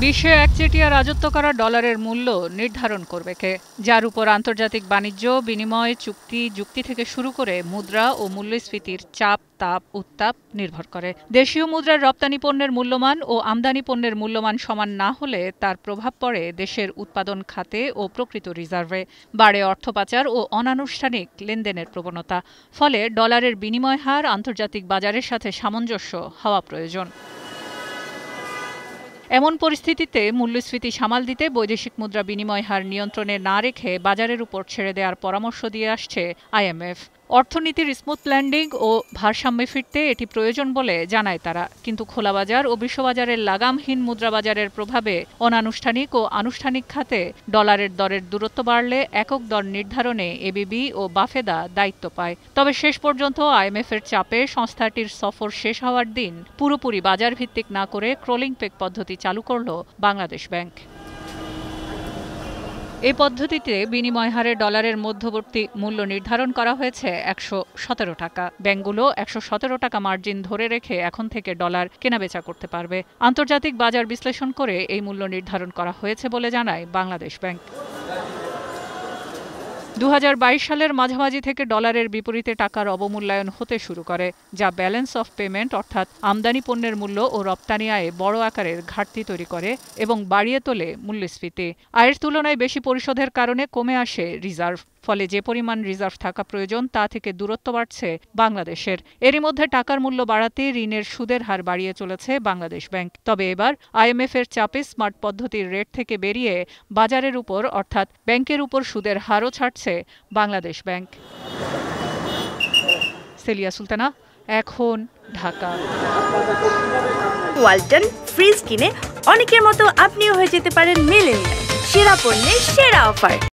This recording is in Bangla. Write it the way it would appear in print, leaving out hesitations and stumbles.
বিশ্বে একচেটিয়া রাজত্ব করা ডলারের মূল্য নির্ধারণ করবে কে? যার উপর আন্তর্জাতিক বাণিজ্য, বিনিময় যুক্তি থেকে শুরু করে মুদ্রা ও মূল্যস্ফীতির চাপ, উত্তাপ নির্ভর করে। দেশীয় মুদ্রার রপ্তানি পণ্যের মূল্যমান ও আমদানি পণ্যের মূল্যমান সমান না হলে তার প্রভাব পড়ে দেশের উৎপাদন খাতে ও প্রকৃত রিজার্ভে। বাড়ে অর্থ পাচার ও অনানুষ্ঠানিক লেনদেনের প্রবণতা। ফলে ডলারের বিনিময় হার আন্তর্জাতিক বাজারের সাথে সামঞ্জস্য হওয়া প্রয়োজন। এমন পরিস্থিতিতে মূল্যস্ফীতি সামাল দিতে বৈদেশিক মুদ্রা বিনিময় হার নিয়ন্ত্রণে না রেখে বাজারের উপর ছেড়ে দেওয়ার পরামর্শ দিয়ে আসছে আইএমএফ। অর্থনীতির স্মুথ ল্যান্ডিং ও ভারসাম্যে ফিরতে এটি প্রয়োজন বলে জানায় তারা। কিন্তু খোলা বাজার ও বিশ্ববাজারের লাগামহীন মুদ্রাবাজারের প্রভাবে অনানুষ্ঠানিক ও আনুষ্ঠানিক খাতে ডলারের দরের দূরত্ব বাড়লে একক দর নির্ধারণে এবিবি ও বাফেদা দায়িত্ব পায়। তবে শেষ পর্যন্ত আইএমএফের চাপে সংস্থাটির সফর শেষ হওয়ার দিন পুরোপুরি বাজার ভিত্তিক না করে ক্রলিং পেগ পদ্ধতি চালু করল বাংলাদেশ ব্যাংক। এই পদ্ধতিতে বিনিময় হারে ডলারের মধ্যবর্তী মূল্য নির্ধারণ করা হয়েছে ১১৭ টাকা। ব্যাংকগুলো ১১৭ টাকা মার্জিন ধরে রেখে এখন থেকে ডলার কেনাবেচা করতে পারবে। আন্তর্জাতিক বাজার বিশ্লেষণ করে এই মূল্য নির্ধারণ করা হয়েছে বলে জানায় বাংলাদেশ ব্যাংক। ২০২২ সালের মাঝামাঝি থেকে ডলারের বিপরীতে টাকার অবমূল্যায়ন হতে শুরু করে, যা ব্যালেন্স অফ পেমেন্ট অর্থাৎ আমদানি পণ্যের মূল্য ও রপ্তানি আয়ে বড় আকারের ঘাটতি তৈরি করে এবং বাড়িয়ে তোলে মূল্যস্ফীতি। আয়ের তুলনায় বেশি পরিশোধের কারণে কমে আসে রিজার্ভ। ফলে যে পরিমাণ রিজার্ভ থাকা প্রয়োজন তা থেকে দূরত্ব বাড়ছে বাংলাদেশের। এরই মধ্যে টাকার মূল্য বাড়াতে ঋণের সুদের হার বাড়িয়ে চলেছে বাংলাদেশ ব্যাংক। তবে এবার আইএমএফের চাপে স্মার্ট পদ্ধতির রেট থেকে বেরিয়ে বাজারের উপর অর্থাৎ ব্যাংকের উপর সুদের হারও ছাড়ছে বাংলাদেশ ব্যাংক। সেলিয়া সুলতানা, এখন, ঢাকা। ওয়ালটন ফ্রিজ কিনে অনেকের মতো আপনিও হয়ে যেতে পারেন মিলেনিয়াল। সেরা পণ্যের সেরা অফার।